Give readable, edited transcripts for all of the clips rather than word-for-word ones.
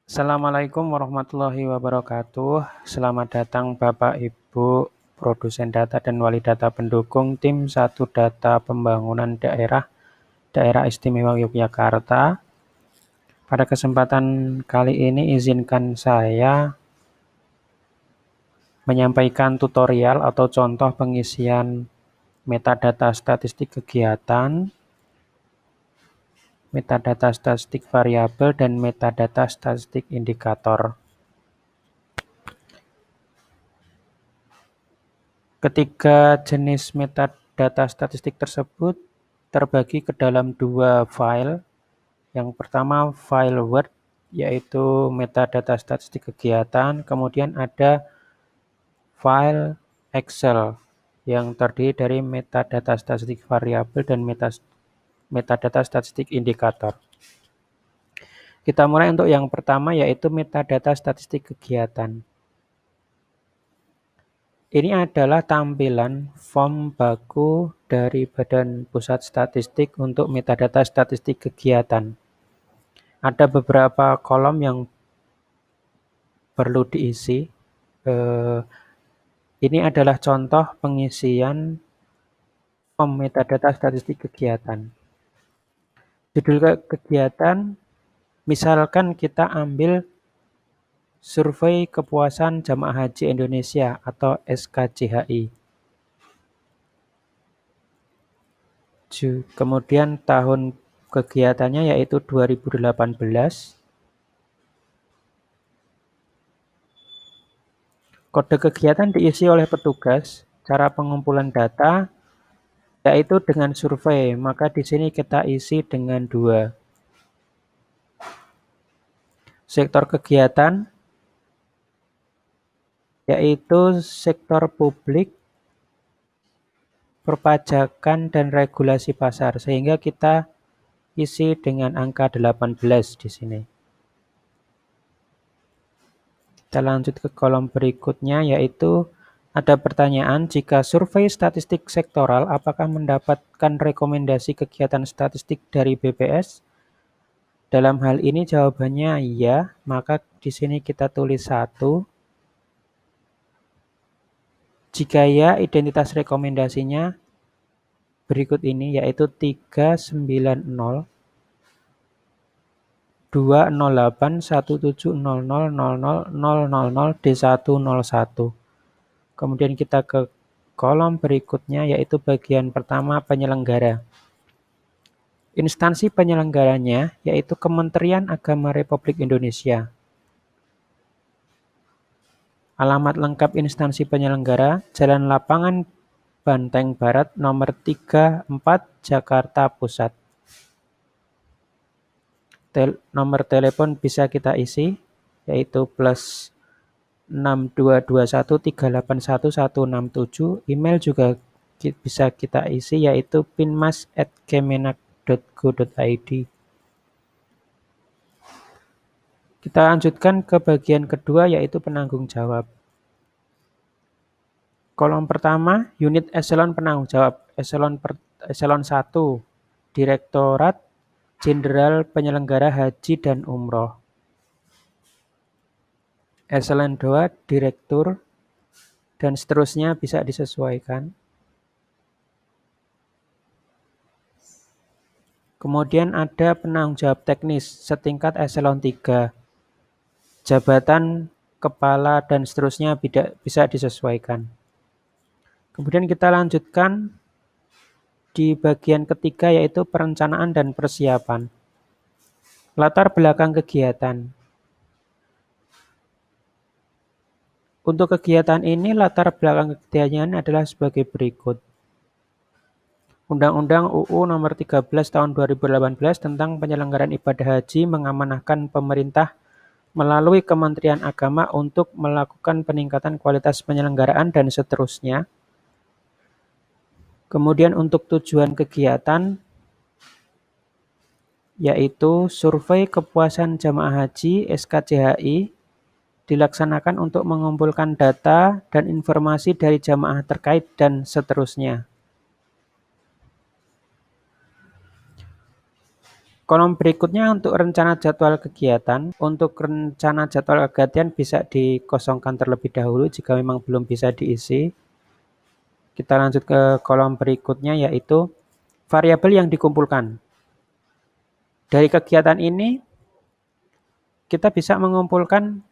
Assalamualaikum warahmatullahi wabarakatuh. Selamat datang Bapak Ibu produsen data dan wali data pendukung tim 1 Data Pembangunan Daerah Istimewa Yogyakarta. Pada kesempatan kali ini izinkan saya menyampaikan tutorial atau contoh pengisian metadata statistik kegiatan, metadata statistik variabel, dan metadata statistik indikator. Ketiga jenis metadata statistik tersebut terbagi ke dalam dua file. Yang pertama file Word, yaitu metadata statistik kegiatan. Kemudian ada file Excel yang terdiri dari metadata statistik variabel dan metadata statistik indikator. Kita mulai untuk yang pertama, yaitu metadata statistik kegiatan. Ini adalah tampilan form baku dari Badan Pusat Statistik untuk metadata statistik kegiatan. Ada beberapa kolom yang perlu diisi. Ini adalah contoh pengisian form metadata statistik kegiatan. Judul kegiatan, misalkan kita ambil survei kepuasan jamaah haji Indonesia atau SKJHI. Kemudian tahun kegiatannya yaitu 2018. Kode kegiatan diisi oleh petugas. Cara pengumpulan data yaitu dengan survei, maka di sini kita isi dengan 2. Sektor kegiatan yaitu sektor publik, perpajakan, dan regulasi pasar, sehingga kita isi dengan angka 18 di sini. Kita lanjut ke kolom berikutnya, yaitu ada pertanyaan, jika survei statistik sektoral, apakah mendapatkan rekomendasi kegiatan statistik dari BPS? Dalam hal ini jawabannya iya, maka di sini kita tulis 1. Jika ya, identitas rekomendasinya berikut ini, yaitu 390 208 1700 0000 D101. Kemudian kita ke kolom berikutnya, yaitu bagian pertama penyelenggara. Instansi penyelenggaranya yaitu Kementerian Agama Republik Indonesia. Alamat lengkap instansi penyelenggara, Jalan Lapangan Banteng Barat nomor 34 Jakarta Pusat. Nomor telepon bisa kita isi, yaitu plus 6221381167. Email juga bisa kita isi, yaitu pinmas@kemenak.go.id. Kita lanjutkan ke bagian kedua, yaitu penanggung jawab. Kolom pertama, unit eselon penanggung jawab. Eselon 1, Direktorat Jenderal Penyelenggara Haji dan Umroh. Eselon 2, Direktur, dan seterusnya bisa disesuaikan. Kemudian ada penanggung jawab teknis setingkat eselon 3. Jabatan, kepala, dan seterusnya bisa disesuaikan. Kemudian kita lanjutkan di bagian ketiga, yaitu perencanaan dan persiapan. Latar belakang kegiatan. Untuk kegiatan ini, latar belakang kegiatannya adalah sebagai berikut. Undang-Undang UU Nomor 13 Tahun 2018 tentang penyelenggaraan ibadah haji mengamanahkan pemerintah melalui Kementerian Agama untuk melakukan peningkatan kualitas penyelenggaraan dan seterusnya. Kemudian untuk tujuan kegiatan, yaitu survei kepuasan jamaah haji SKJHI dilaksanakan untuk mengumpulkan data dan informasi dari jamaah terkait dan seterusnya. Kolom berikutnya untuk rencana jadwal kegiatan. Untuk rencana jadwal kegiatan bisa dikosongkan terlebih dahulu jika memang belum bisa diisi. Kita lanjut ke kolom berikutnya yaitu variabel yang dikumpulkan. Dari kegiatan ini kita bisa mengumpulkan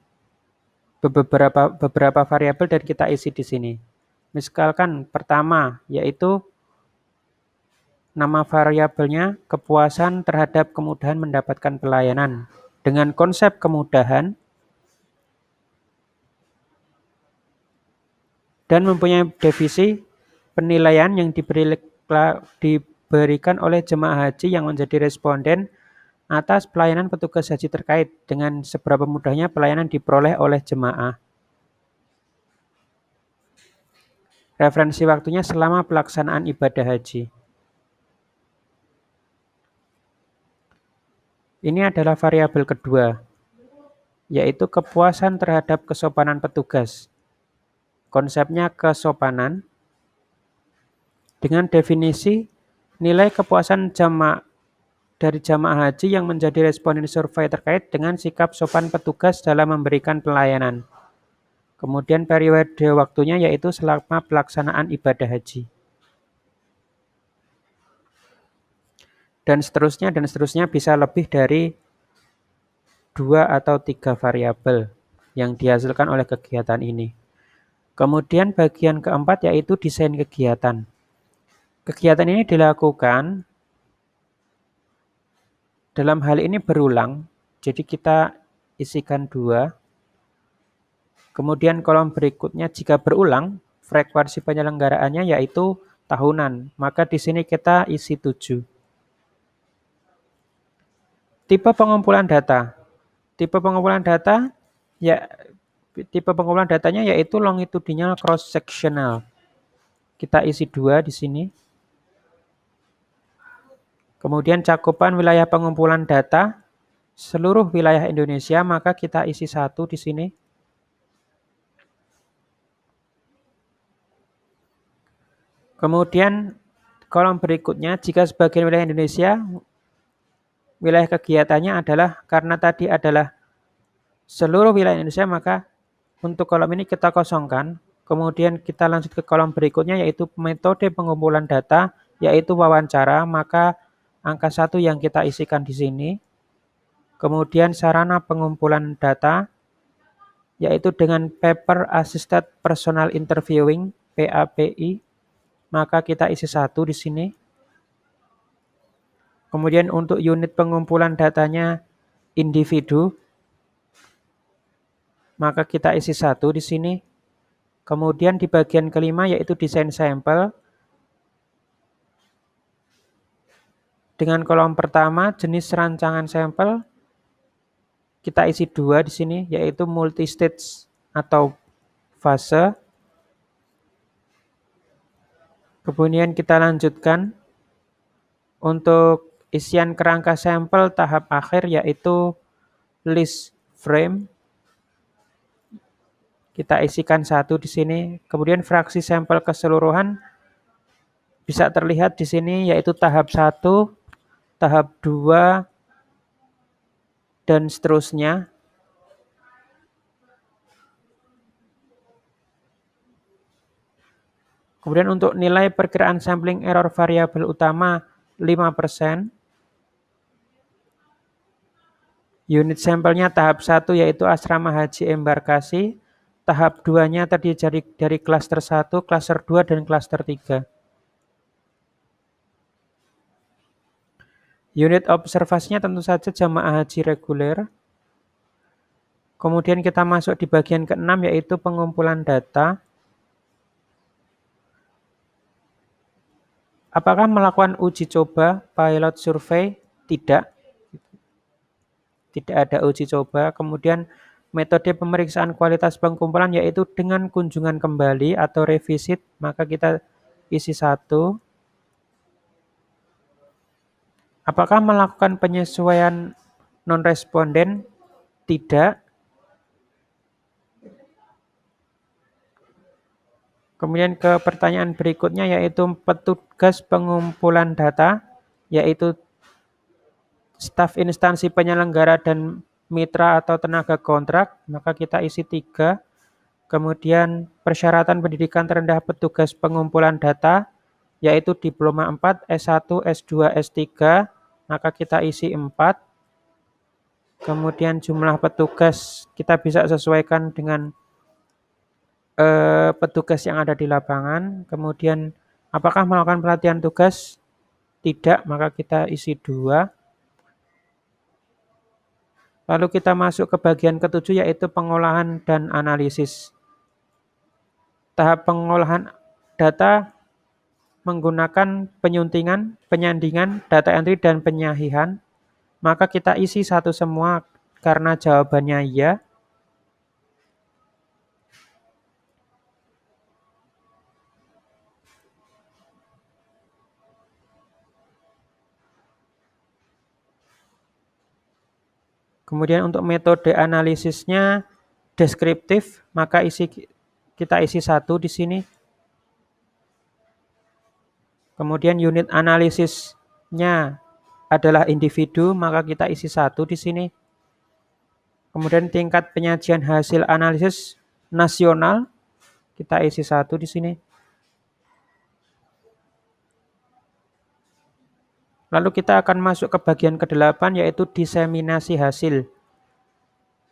beberapa variabel dan kita isi di sini. Misalkan pertama yaitu nama variabelnya kepuasan terhadap kemudahan mendapatkan pelayanan. Dengan konsep kemudahan dan mempunyai definisi penilaian yang diberikan oleh jemaah haji yang menjadi responden atas pelayanan petugas haji terkait dengan seberapa mudahnya pelayanan diperoleh oleh jemaah. Referensi waktunya selama pelaksanaan ibadah haji. Ini adalah variabel kedua, yaitu kepuasan terhadap kesopanan petugas. Konsepnya kesopanan dengan definisi nilai kepuasan dari jamaah haji yang menjadi responden survei terkait dengan sikap sopan petugas dalam memberikan pelayanan. Kemudian periode waktunya yaitu selama pelaksanaan ibadah haji. Dan seterusnya bisa lebih dari 2 atau 3 variabel yang dihasilkan oleh kegiatan ini. Kemudian bagian keempat yaitu desain kegiatan. Kegiatan ini dilakukan dalam hal ini berulang, jadi kita isikan 2. Kemudian kolom berikutnya jika berulang, frekuensi penyelenggaraannya yaitu tahunan, maka di sini kita isi 7. Tipe pengumpulan data. Tipe pengumpulan datanya yaitu longitudinal cross sectional. Kita isi 2 di sini. Kemudian cakupan wilayah pengumpulan data seluruh wilayah Indonesia, maka kita isi 1 di sini. Kemudian kolom berikutnya jika sebagian wilayah Indonesia wilayah kegiatannya adalah karena tadi adalah seluruh wilayah Indonesia, maka untuk kolom ini kita kosongkan. Kemudian kita lanjut ke kolom berikutnya yaitu metode pengumpulan data yaitu wawancara, maka angka 1 yang kita isikan di sini. Kemudian sarana pengumpulan data yaitu dengan Paper Assisted Personal Interviewing (PAPI), maka kita isi 1 di sini. Kemudian untuk unit pengumpulan datanya individu, maka kita isi 1 di sini. Kemudian di bagian kelima yaitu desain sampel. Dengan kolom pertama jenis rancangan sampel kita isi 2 di sini yaitu multi-stage atau fase. Kemudian kita lanjutkan untuk isian kerangka sampel tahap akhir yaitu list frame. Kita isikan 1 di sini. Kemudian fraksi sampel keseluruhan bisa terlihat di sini yaitu tahap 1, tahap 2, dan seterusnya. Kemudian untuk nilai perkiraan sampling error variabel utama 5%. Unit sampelnya tahap 1 yaitu asrama haji embarkasi. Tahap 2-nya terdiri dari klaster 1, klaster 2, dan klaster 3. Unit observasinya tentu saja jamaah haji reguler. Kemudian kita masuk di bagian ke-6 yaitu pengumpulan data. Apakah melakukan uji coba pilot survei? Tidak. Tidak ada uji coba. Kemudian metode pemeriksaan kualitas pengumpulan yaitu dengan kunjungan kembali atau revisit, maka kita isi 1. Apakah melakukan penyesuaian non-responden? Tidak. Kemudian ke pertanyaan berikutnya yaitu petugas pengumpulan data, yaitu Staf instansi penyelenggara dan mitra atau tenaga kontrak, maka kita isi 3. Kemudian persyaratan pendidikan terendah petugas pengumpulan data, yaitu diploma 4, S1, S2, S3, maka kita isi 4. Kemudian jumlah petugas kita bisa sesuaikan dengan petugas yang ada di lapangan. Kemudian apakah melakukan pelatihan tugas? Tidak, maka kita isi 2. Lalu kita masuk ke bagian ke-7 yaitu pengolahan dan analisis. Tahap pengolahan data menggunakan penyuntingan, penyandingan, data entry, dan penyahihan. Maka kita isi 1 semua karena jawabannya iya. Kemudian untuk metode analisisnya deskriptif, maka kita isi 1 di sini. Kemudian unit analisisnya adalah individu, maka kita isi 1 di sini. Kemudian tingkat penyajian hasil analisis nasional, kita isi 1 di sini. Lalu kita akan masuk ke bagian ke-8 yaitu diseminasi hasil.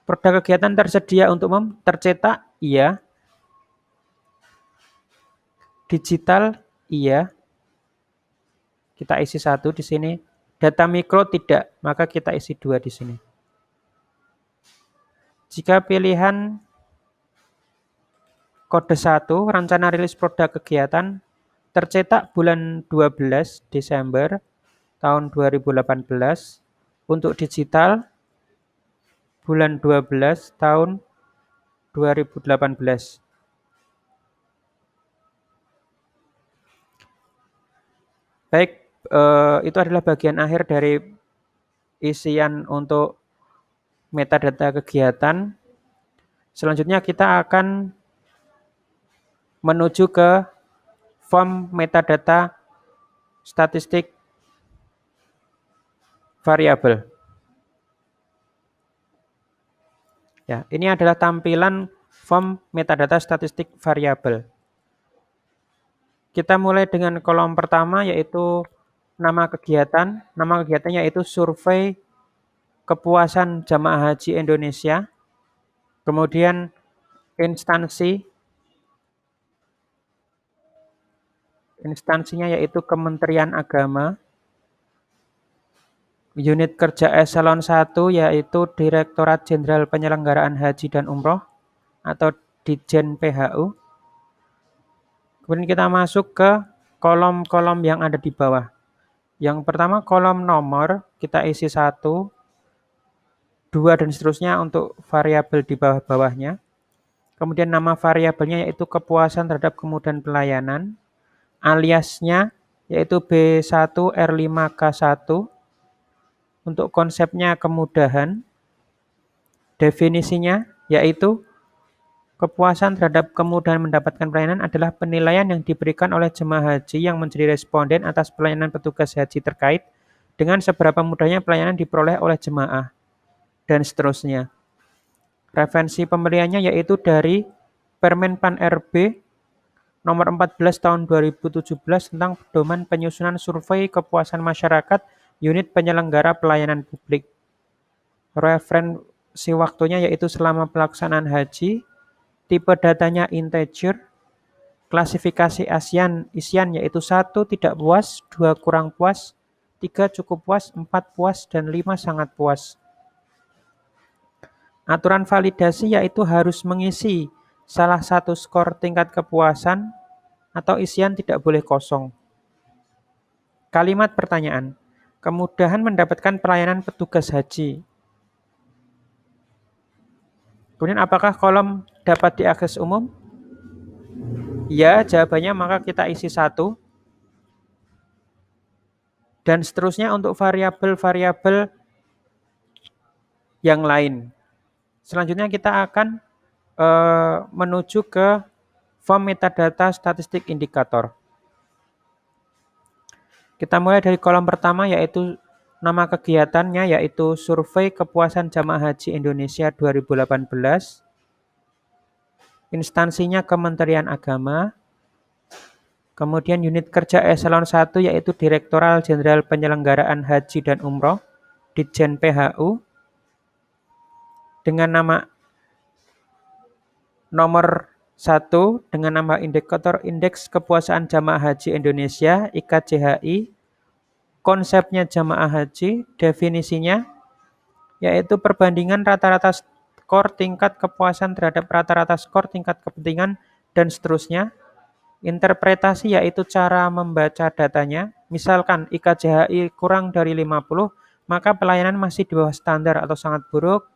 Produk kegiatan tersedia untuk umum, tercetak, iya. Digital, iya. Kita isi 1 di sini. Data mikro tidak, maka kita isi 2 di sini. Jika pilihan kode 1, rencana rilis produk kegiatan, tercetak bulan 12 Desember tahun 2018, untuk digital bulan 12 tahun 2018. Baik, itu adalah bagian akhir dari isian untuk metadata kegiatan. Selanjutnya kita akan menuju ke form metadata statistik variabel. Ya, ini adalah tampilan form metadata statistik variabel. Kita mulai dengan kolom pertama yaitu nama kegiatan. Nama kegiatannya yaitu survei kepuasan jamaah haji Indonesia. Kemudian instansinya yaitu Kementerian Agama. Unit kerja eselon 1 yaitu Direktorat Jenderal Penyelenggaraan Haji dan Umroh atau Ditjen PHU. Kemudian kita masuk ke kolom-kolom yang ada di bawah. Yang pertama kolom nomor, kita isi 1, 2 dan seterusnya untuk variabel di bawah-bawahnya. Kemudian nama variabelnya yaitu kepuasan terhadap kemudahan pelayanan. Aliasnya yaitu B1R5K1. Untuk konsepnya kemudahan. Definisinya yaitu kepuasan terhadap kemudahan mendapatkan pelayanan adalah penilaian yang diberikan oleh jemaah haji yang menjadi responden atas pelayanan petugas haji terkait dengan seberapa mudahnya pelayanan diperoleh oleh jemaah, dan seterusnya. Referensi pembeliannya yaitu dari Permen Pan RB nomor 14 tahun 2017 tentang pedoman penyusunan survei kepuasan masyarakat unit penyelenggara pelayanan publik. Referensi waktunya yaitu selama pelaksanaan haji. Tipe datanya integer. Klasifikasi isian yaitu 1 tidak puas, 2 kurang puas, 3 cukup puas, 4 puas, dan 5 sangat puas. Aturan validasi yaitu harus mengisi salah satu skor tingkat kepuasan atau isian tidak boleh kosong. Kalimat pertanyaan. Kemudahan mendapatkan pelayanan petugas haji. Kemudian apakah kolom dapat diakses umum? Ya, jawabannya maka kita isi 1. Dan seterusnya untuk variabel-variabel yang lain. Selanjutnya kita akan menuju ke form metadata statistik indikator. Kita mulai dari kolom pertama yaitu Nama kegiatannya yaitu Survei Kepuasan Jamaah Haji Indonesia 2018. Instansinya Kementerian Agama. Kemudian unit kerja eselon 1 yaitu Direktorat Jenderal Penyelenggaraan Haji dan Umroh, Ditjen PHU. Dengan nama nomor 1 dengan nama indikator Indeks Kepuasan Jamaah Haji Indonesia (IKJHI). Konsepnya jamaah haji, definisinya yaitu perbandingan rata-rata skor tingkat kepuasan terhadap rata-rata skor tingkat kepentingan dan seterusnya. Interpretasi yaitu cara membaca datanya. Misalkan IKJHI kurang dari 50, maka pelayanan masih di bawah standar atau sangat buruk.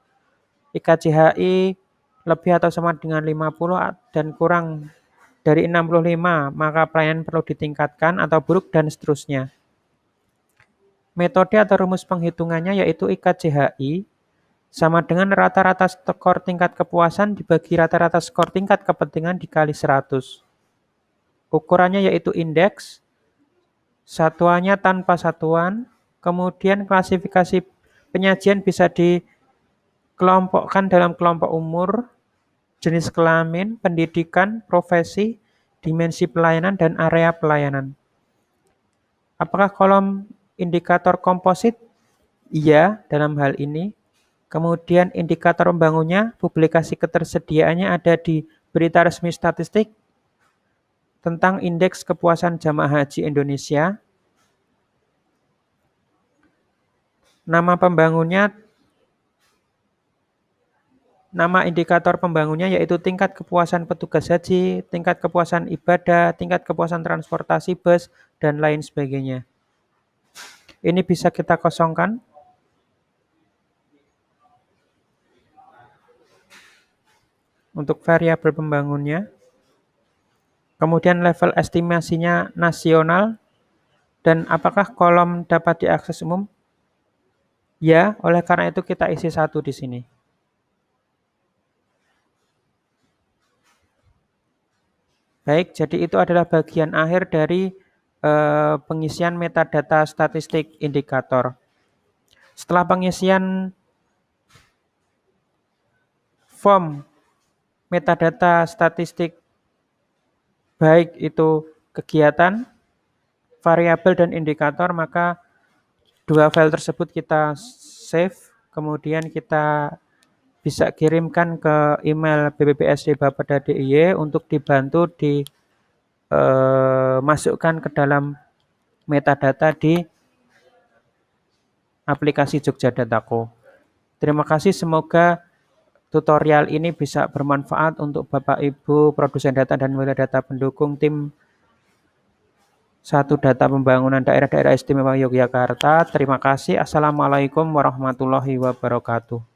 IKJHI lebih atau sama dengan 50 dan kurang dari 65, maka pelayanan perlu ditingkatkan atau buruk dan seterusnya. Metode atau rumus penghitungannya yaitu IKJHI sama dengan rata-rata skor tingkat kepuasan dibagi rata-rata skor tingkat kepentingan dikali 100. Ukurannya yaitu indeks, satuannya tanpa satuan, kemudian klasifikasi penyajian bisa dikelompokkan dalam kelompok umur, jenis kelamin, pendidikan, profesi, dimensi pelayanan, dan area pelayanan. Apakah kolom indikator komposit? Iya, dalam hal ini. Kemudian indikator pembangunnya, publikasi ketersediaannya ada di Berita Resmi Statistik tentang Indeks Kepuasan Jamaah Haji Indonesia. Nama pembangunnya, nama indikator pembangunnya yaitu tingkat kepuasan petugas haji, tingkat kepuasan ibadah, tingkat kepuasan transportasi bus, dan lain sebagainya. Ini bisa kita kosongkan. Untuk variabel pembangunnya. Kemudian level estimasinya nasional. Dan apakah kolom dapat diakses umum? Ya, oleh karena itu kita isi 1 di sini. Baik, jadi itu adalah bagian akhir dari pengisian metadata statistik indikator. Setelah pengisian form metadata statistik, baik itu kegiatan, variabel, dan indikator, maka 2 file tersebut kita save, kemudian kita bisa kirimkan ke email bppsd.bapeda.diy untuk dibantu masukkan ke dalam metadata di aplikasi Jogja Dataco. Terima kasih, semoga tutorial ini bisa bermanfaat untuk Bapak Ibu produsen data dan metadata pendukung tim 1 data pembangunan daerah-daerah istimewa Yogyakarta. Terima kasih. Assalamualaikum warahmatullahi wabarakatuh.